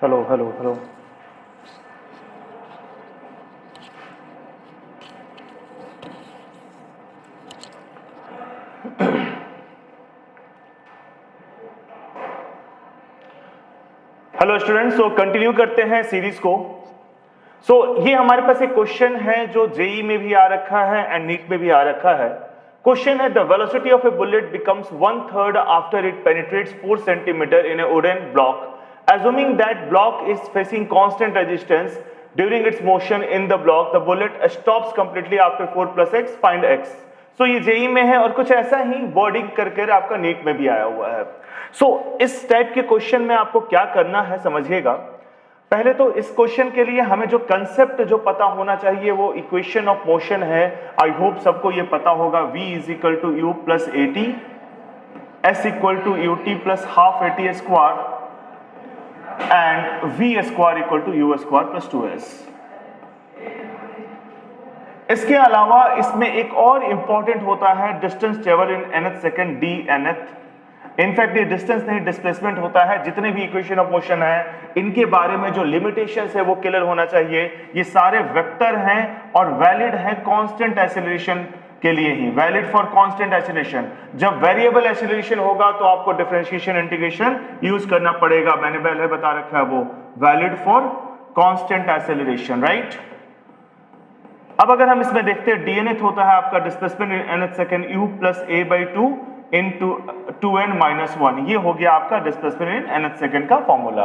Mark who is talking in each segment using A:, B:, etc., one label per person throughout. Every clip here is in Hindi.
A: Hello hello hello. Hello students, तो कंटिन्यू करते हैं सीरीज को। ये हमारे पास एक क्वेश्चन है जो जेई में भी आ रखा है एंड नीट में भी आ रखा है। क्वेश्चन है, the velocity of A bullet becomes 1/3 after it penetrates 4 centimetre in A wooden block, assuming that block is facing constant resistance during its motion in the block, the bullet stops completely after 4 plus x, find x। ये जेई में है और कुछ ऐसा ही वर्डिंग करके आपका नीट में भी आया हुआ है। इस टाइप के क्वेश्चन में आपको क्या करना है समझिएगा। पहले तो इस क्वेश्चन के लिए हमें जो कंसेप्ट जो पता होना चाहिए वो इक्वेशन ऑफ मोशन है। आई होप सबको ये पता होगा, v is equal to u plus a t, s equal to u t plus half a t square and v square equal to u square plus 2s। इसके अलावा इसमें एक और इंपॉर्टेंट होता है distance travel in nth second, d nth। In fact ये डिस्टेंस नहीं डिस्प्लेसमेंट होता है। जितने भी इक्वेशन ऑफ मोशन है इनके बारे में जो लिमिटेशंस है वो क्लियर होना चाहिए। ये सारे वेक्टर हैं और वैलिड है कांस्टेंट एक्सेलरेशन के लिए ही, वैलिड फॉर कांस्टेंट एक्सेलरेशन। जब वेरिएबल एक्सेलरेशन होगा तो आपको डिफरेंशिएशन इंटीग्रेशन यूज करना पड़ेगा, मैंने पहले बता रखा है वो, valid for constant acceleration, right. अब अगर हम इसमें देखते हैं, डी nth होता है आपका displacement in nth second u plus a by 2 into 2n minus 1। ये हो गया आपका डिस्प्लेसमेंट इन nth सेकंड का फॉर्मूला।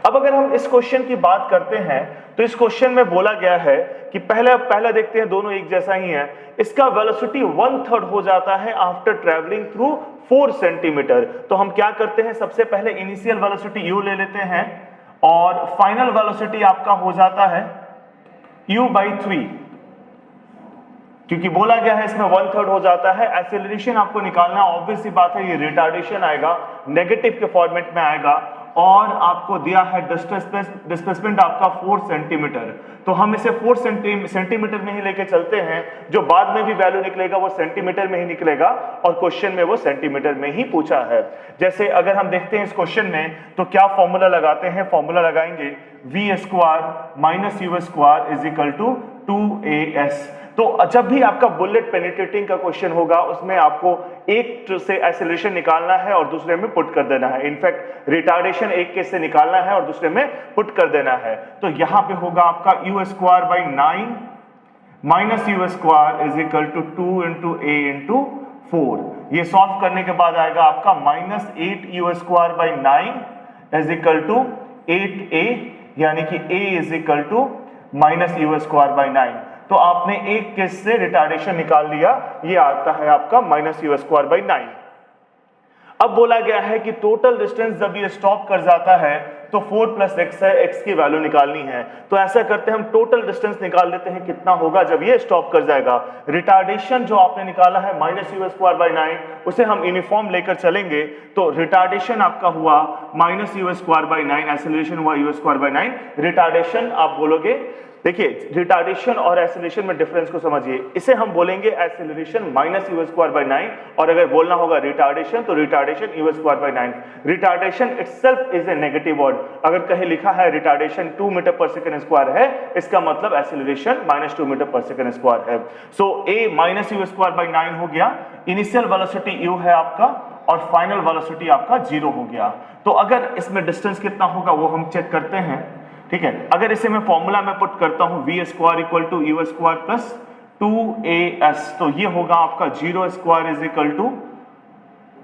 A: अब अगर हम इस क्वेश्चन की बात करते हैं तो इस क्वेश्चन में बोला गया है कि पहला देखते हैं, दोनों एक जैसा ही है। इसका वेलोसिटी 1/3 हो जाता है आफ्टर ट्रैवलिंग थ्रू 4 सेंटीमीटर। तो हम क्या करते हैं, सबसे पहले इनिशियल वेलोसिटी u ले लेते हैं और फाइनल वेलोसिटी आपका हो जाता है u बाई 3, क्योंकि बोला गया है इसमें 1/3 हो जाता है। एक्सेलरेशन आपको निकालना, ऑब्वियस सी बात है, ये रिटार्डेशन आएगा, नेगेटिव के फॉर्मेट में आएगा और आपको दिया है डिस्प्लेसमेंट आपका 4 सेंटीमीटर। तो हम इसे 4 सेंटीमीटर में ही लेके चलते हैं। जो बाद में भी वैल्यू निकलेगा वो सेंटीमीटर में ही निकलेगा और क्वेश्चन में वो सेंटीमीटर में ही पूछा है। जैसे अगर हम देखते हैं इस क्वेश्चन में तो क्या फॉर्मूला लगाते हैं, फॉर्मूला लगाएंगे v square minus u square is equal to 2as। तो जब भी आपका बुलेट पेनिट्रेटिंग का क्वेश्चन होगा उसमें आपको एक से एक्सेलरेशन निकालना है और दूसरे में पुट कर देना है। इनफैक्ट रिटार्डेशन एक केस से निकालना है और दूसरे में पुट कर देना है। तो यहां पे होगा आपका u square by 9 minus u square is equal to 2 into a into 4। ये सॉल्व करने के बाद आएगा आपका minus 8 u square by 9 is equal to 8a, यानी कि a is equal to minus u square by 9। तो आपने एक केस से रिटार्डेशन निकाल लिया, ये आता है आपका माइनस यू स्क्वायर बाई 9। अब बोला गया है कि टोटल डिस्टेंस जब ये स्टॉप कर जाता है तो 4 प्लस एक्स है, एक्स की वैल्यू निकालनी है। तो ऐसा करते हैं, हम टोटल डिस्टेंस निकाल लेते हैं कितना होगा जब ये स्टॉप कर जाएगा। रिटार्डेशन जो आपने निकाला है माइनस यू स्क्वायर बाई 9, उसे हम यूनिफॉर्म लेकर चलेंगे तो रिटार्डेशन आपका हुआ minus u square by 9, acceleration हुआ यू स्क्वायर बाई 9। रिटार्डेशन आप बोलोगे, देखिए रिटार्डेशन और एक्सेलरेशन में डिफरेंस को समझिए। इसे हम बोलेंगे acceleration minus u square by 9 और अगर बोलना होगा रिटार्डेशन तो retardation you square by 9। Retardation itself is a negative word. अगर कहीं लिखा है रिटार्डेशन 2 मीटर पर सेकंड स्क्वायर है, इसका मतलब एक्सेलरेशन माइनस 2 मीटर पर सेकंड स्क्वायर है। सो ए माइनस यू स्क्वायर बाई 9 हो गया, इनिशियल वेलोसिटी u है आपका और फाइनल वेलोसिटी आपका 0 हो गया। तो अगर इसमें डिस्टेंस कितना होगा वो हम चेक करते हैं, ठीक है। अगर इसे मैं फॉर्मूला में पुट करता हूं v square equal to u square plus 2as, तो ये होगा आपका 0 square is equal to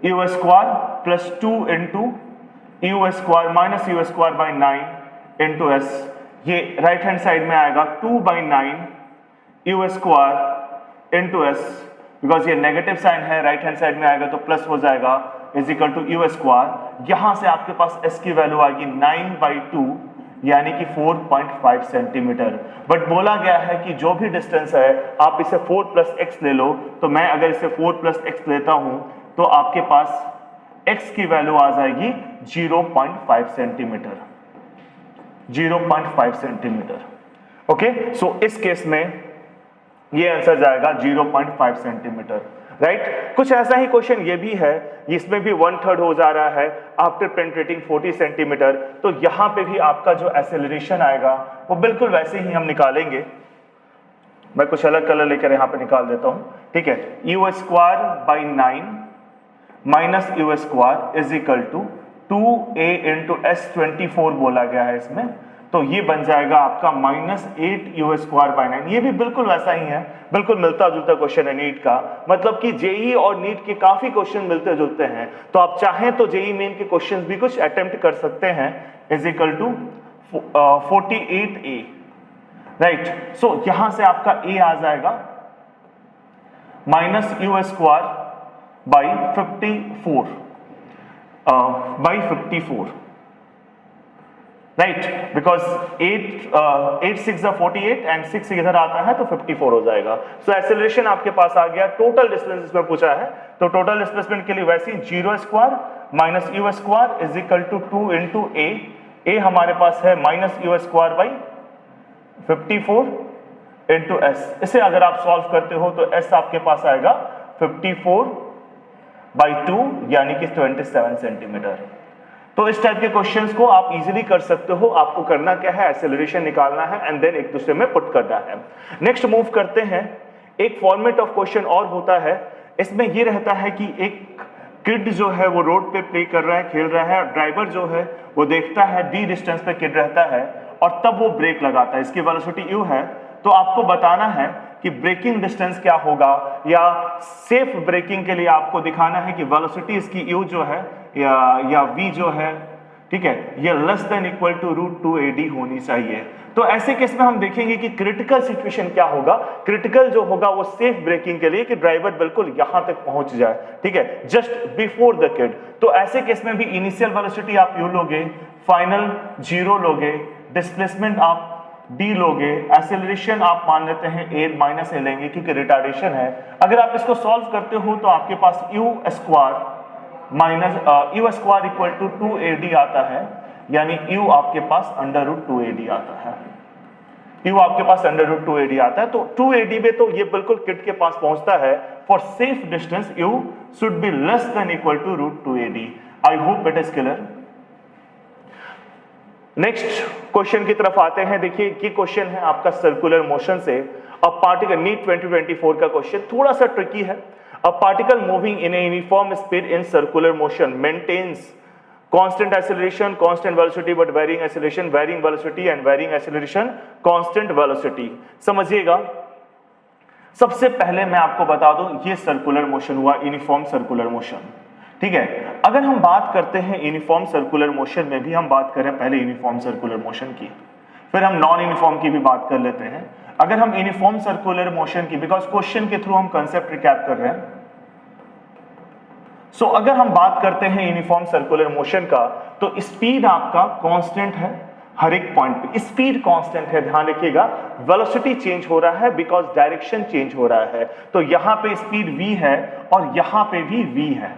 A: u square plus 2 into u square minus u square by 9 into s। ये राइट हैंड साइड में आएगा 2 बाई 9 u square into s, because ये नेगेटिव साइन है, राइट हैंड साइड में आएगा तो प्लस हो जाएगा, is equal to u square. यहां से आपके पास s की वैल्यू आएगी 9 बाई 2 यानी कि 4.5 सेंटीमीटर। बट बोला गया है कि जो भी डिस्टेंस है आप इसे 4 प्लस एक्स ले लो। तो मैं अगर इसे 4 प्लस एक्स लेता हूं तो आपके पास x की वैल्यू आ जाएगी 0.5 सेंटीमीटर, 0.5 सेंटीमीटर। ओके, सो इस केस में ये आंसर जाएगा 0.5 सेंटीमीटर। राइट। कुछ ऐसा ही क्वेश्चन ये भी है, इसमें भी 1/3 हो जा रहा है आफ्टर पेनिट्रेटिंग 40 सेंटीमीटर। तो यहाँ पे भी आपका जो एक्सेलरेशन आएगा वो बिल्कुल वैसे ही हम निकालेंगे। मैं कुछ अलग कलर लेकर यहाँ पे निकाल देता हूँ, ठीक है। u²/9 minus u² is equal to 2a into s24 बोला गया है इसमें, तो ये बन जाएगा आपका -8u²/9। ये भी बिल्कुल वैसा ही है, बिल्कुल मिलता जुलता क्वेश्चन है नीट का। मतलब कि जेई और नीट के काफी क्वेश्चन मिलते जुलते हैं, तो आप चाहें तो जेई मेन के क्वेश्चन भी कुछ अटेम्प्ट कर सकते हैं। Is equal to 48a, right. So यहां से आपका a आ जाएगा -u²/54 राइट, बिकॉज 8 6 48 एंड 6 इधर आता है तो 54 हो जाएगा। सो एक्सेलरेशन आपके पास आ गया। टोटल डिस्प्लेसमेंट इसमें पूछा है, तो टोटल डिस्प्लेसमेंट के लिए वैसे ही 0² minus u² is equal to 2 into a हमारे पास है -u²/54 इंटू s। इसे अगर आप सॉल्व करते हो तो s आपके पास आएगा 54/2 यानी कि 27 सेंटीमीटर। तो इस टाइप के क्वेश्चंस को आप इजीली कर सकते हो। आपको करना क्या है, एक्सेलरेशन निकालना है एंड देन एक दूसरे में पुट करना है। नेक्स्ट मूव करते हैं। एक फॉर्मेट ऑफ क्वेश्चन और होता है, इसमें ये रहता है कि एक किड जो है वो रोड पे प्ले कर रहा है, खेल रहा है, ड्राइवर जो है वो देखता है d डिस्टेंस पे किड रहता है और तब वो ब्रेक लगाता है। इसकी वेलोसिटी u है, तो आपको बताना है कि ब्रेकिंग डिस्टेंस क्या होगा, या सेफ ब्रेकिंग के लिए आपको दिखाना है कि वेलोसिटी इसकी u जो है या v जो है, ठीक है, ये less than equal to √2ad होनी चाहिए। तो ऐसे केस में हम देखेंगे कि क्रिटिकल सिचुएशन क्या होगा। क्रिटिकल जो होगा वो सेफ ब्रेकिंग के लिए कि ड्राइवर बिल्कुल यहां तक पहुंच जाए, ठीक है, जस्ट बिफोर द किड। तो ऐसे केस में भी इनिशियल वेलोसिटी आप u लोगे, फाइनल 0 लोगे, डिस्प्लेसमेंट आप d लोगे, एक्सेलरेशन आप मान लेते हैं a - a लेंगे क्योंकि रिटार्डेशन है। अगर आप इसको सॉल्व करते हो तो आपके पास u² इक्वल टू 2ad आता है, यानी u आपके पास √2ad आता है। u आपके पास √2ad आता है, तो 2ad में तो ये बिल्कुल किड के पास पहुंचता है। For safe distance u should be less than equal to √2ad। I hope it is clear. Next question की तरफ आते हैं। देखिए ये क्वेश्चन है आपका सर्कुलर मोशन से। अब पार्टिकल नीट 2024 का क्वेश्चन थोड़ा सा ट्रिकी है। A particle moving in a uniform speed in circular motion maintains constant acceleration, constant velocity but varying acceleration, varying velocity and varying acceleration, constant velocity। समझिएगा, सबसे पहले मैं आपको बता दूं ये सर्कुलर मोशन हुआ, यूनिफॉर्म सर्कुलर मोशन, ठीक है। अगर हम बात करते हैं यूनिफॉर्म सर्कुलर मोशन में भी हम बात करें पहले यूनिफॉर्म सर्कुलर मोशन की, फिर हम नॉन यूनिफॉर्म की भी बात कर लेते हैं। अगर हम यूनिफॉर्म सर्कुलर मोशन की, बिकॉज क्वेश्चन के थ्रू हम कंसेप्ट रिकैप कर रहे हैं, सो अगर हम बात करते हैं यूनिफॉर्म सर्कुलर मोशन का, तो स्पीड आपका कांस्टेंट है हर एक पॉइंट पे, स्पीड कांस्टेंट है, ध्यान रखिएगा। वेलोसिटी चेंज हो रहा है बिकॉज डायरेक्शन चेंज हो रहा है। तो यहां पे स्पीड v है और यहां पे भी v है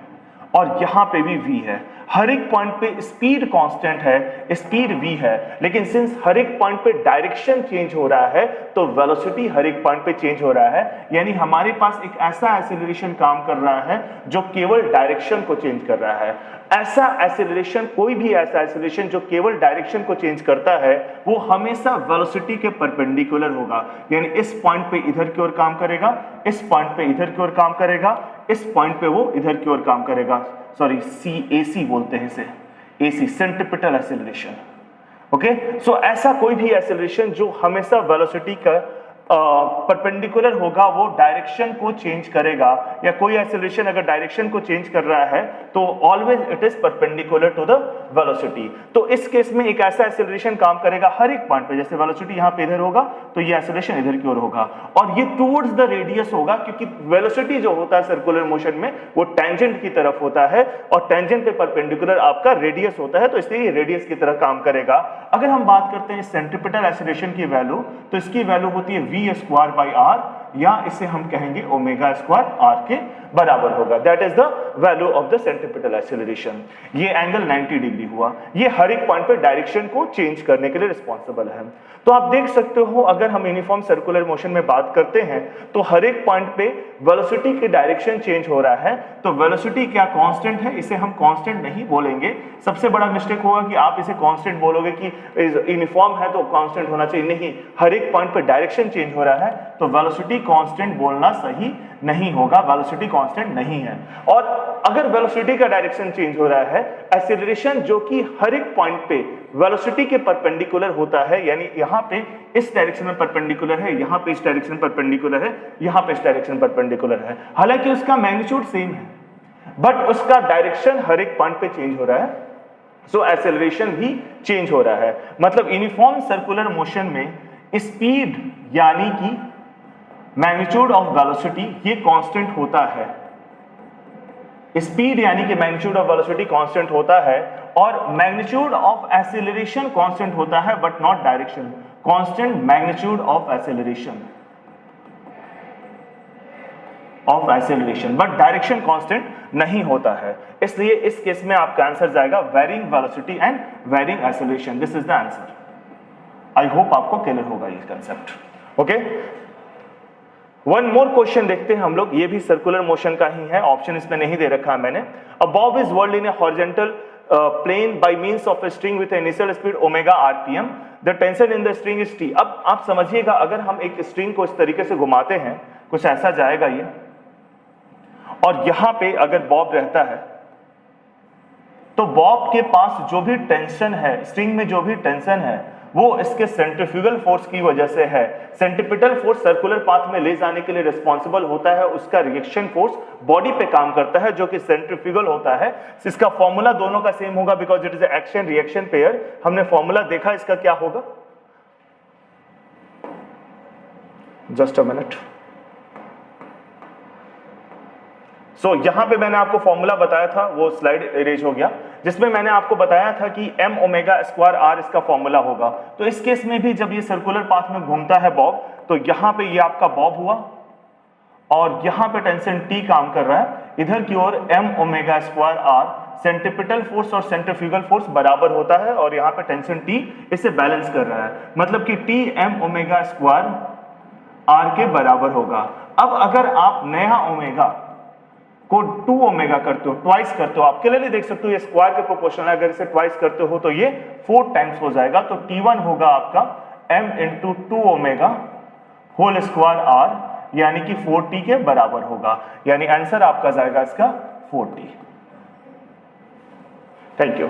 A: और यहां पे भी v है। हर एक पॉइंट पे स्पीड कांस्टेंट है, स्पीड v है, लेकिन सिंस हर एक पॉइंट पे डायरेक्शन चेंज हो रहा है तो वेलोसिटी हर एक पॉइंट पे चेंज हो रहा है। यानी हमारे पास एक ऐसा एक्सेलरेशन काम कर रहा है जो केवल डायरेक्शन को चेंज कर रहा है। ऐसा एक्सेलरेशन, कोई भी ऐसा एक्सेलरेशन जो केवल डायरेक्शन को चेंज करता है, वो हमेशा वेलोसिटी के परपेंडिकुलर होगा। यानी इस पॉइंट पे इधर की ओर काम करेगा, इस पॉइंट पे इधर की ओर काम करेगा, इस पॉइंट पे वो इधर की ओर काम करेगा। सॉरी, CAC बोलते हैं इसे, AC सेंट्रीपिटल एक्सेलरेशन। ओके, सो ऐसा कोई भी एक्सेलरेशन जो हमेशा वेलोसिटी का परपेंडिकुलर होगा, वो डायरेक्शन को चेंज करेगा। या कोई एक्सेलरेशन अगर डायरेक्शन को चेंज कर रहा है तो always it is perpendicular to the velocity. तो इस केस में एक ऐसा एक्सेलरेशन काम करेगा हर एक पॉइंट पे, जैसे वेलोसिटी यहां पे इधर होगा तो ये एक्सेलरेशन इधर की ओर होगा और ये टुवर्ड्स द रेडियस होगा, क्योंकि वेलोसिटी जो होता है सर्कुलर मोशन में वो टेंजेंट की तरफ होता है और टेंजेंट पे परपेंडिकुलर आपका रेडियस होता है, तो इसलिए ये रेडियस की तरह काम करेगा। अगर हम बात करते हैं सेंट्रीपिटल एक्सेलरेशन की वैल्यू, तो इसकी वैल्यू होती है v² r, या इसे हम कहेंगे ओमेगा स्क्वायर आर के बराबर होगा। That is the value of the centripetal acceleration. ये एंगल 90 डिग्री हुआ। ये हर एक पॉइंट पे डायरेक्शन को चेंज करने के लिए रिस्पॉन्सिबल है। तो आप देख सकते हो अगर हम यूनिफॉर्म सर्कुलर मोशन में बात करते हैं तो हर एक पॉइंट पे वेलोसिटी की डायरेक्शन चेंज हो रहा है। तो वेलोसिटी क्या कांस्टेंट है? इसे हम कांस्टेंट नहीं बोलेंगे। सबसे बड़ा मिस्टेक होगा कि आप इसे कांस्टेंट बोलोगे कि यूनिफॉर्म है तो कांस्टेंट होना चाहिए। नहीं, हर एक पॉइंट पे डायरेक्शन चेंज हो रहा है तो वेलोसिटी कांस्टेंट बोलना सही नहीं होगा। वेलोसिटी कांस्टेंट नहीं है। और अगर वेलोसिटी का डायरेक्शन चेंज हो रहा है, एक्सीलरेशन जो कि हर एक पॉइंट पे वेलोसिटी के परपेंडिकुलर होता है, यानी यहाँ पे इस डायरेक्शन में परपेंडिकुलर है, यहाँ पे इस डायरेक्शन परपेंडिकुलर है, यहाँ पे इस डायरेक्शन परपेंडिकुलर है, हालांकि उसका मैग्नीट्यूड सेम है बट उसका डायरेक्शन हर एक पॉइंट पे चेंज हो रहा है। सो एक्सेलरेशन भी चेंज हो रहा है। मतलब यूनिफॉर्म सर्कुलर मोशन में स्पीड यानी कि मैग्नीट्यूड ऑफ वेलोसिटी ये कांस्टेंट होता है। स्पीड यानी कि मैग्नीट्यूड ऑफ वेलोसिटी कांस्टेंट होता है और मैग्नीट्यूड ऑफ एक्सीलरेशन कांस्टेंट होता है but not direction. Constant magnitude of acceleration but direction constant नहीं होता है। इसलिए इस केस में आपका आंसर जाएगा varying velocity and varying acceleration. This is the answer. I hope आपको क्लियर होगा ये concept. Okay, one more question देखते हैं हम लोग। ये भी सर्कुलर मोशन का ही है, ऑप्शन इसमें नहीं दे रखा है मैंने। A bob is whirled in a horizontal plane by means of a string with initial speed omega RPM. The tension in the string is T. अब आप समझिएगा, अगर हम एक स्ट्रिंग को इस तरीके से घुमाते हैं, कुछ ऐसा जाएगा ये, और यहां पे अगर बॉब रहता है तो बॉब के पास जो भी टेंशन है, स्ट्रिंग में जो भी टेंशन है, वो इसके सेंट्रीफ्यूगल फोर्स की वजह से है। सेंट्रीपिटल फोर्स सर्कुलर पाथ में ले जाने के लिए रिस्पॉन्सिबल होता है, उसका रिएक्शन फोर्स बॉडी पे काम करता है जो कि सेंट्रीफ्यूगल होता है। इसका फॉर्मूला दोनों का सेम होगा because it is action reaction pair. हमने फॉर्मूला देखा, इसका क्या होगा, जस्ट अ मिनट। सो यहां पे मैंने आपको फॉर्मूला बताया था, वो स्लाइड इरेज हो गया, जिसमें मैंने आपको बताया था कि m ओमेगा स्क्वायर r इसका फॉर्मूला होगा। तो इस केस में भी जब ये सर्कुलर पाथ में घूमता है बॉब, तो यहां पे ये आपका बॉब हुआ और यहां पे टेंशन T काम कर रहा है। इधर की ओर m omega square r centripetal force और सेंट्रीफ्यूगल फोर्स बराबर होता है और यहाँ पे टेंशन T इसे बैलेंस कर रहा है। मतलब कि T m omega square r के बराबर होगा। अब अगर आप नया ओमेगा को 2 ओमेगा करते हो, ट्वाइस करते हो, आप क्लियरली देख सकते हो ये स्क्वायर के प्रोपोर्शनल है। अगर इसे ट्वाइस करते हो तो ये 4 टाइम्स हो जाएगा। तो T1 होगा आपका m into 2 omega whole square r यानी कि 4t के बराबर होगा। यानी आंसर आपका जाएगा इसका 4t। Thank you.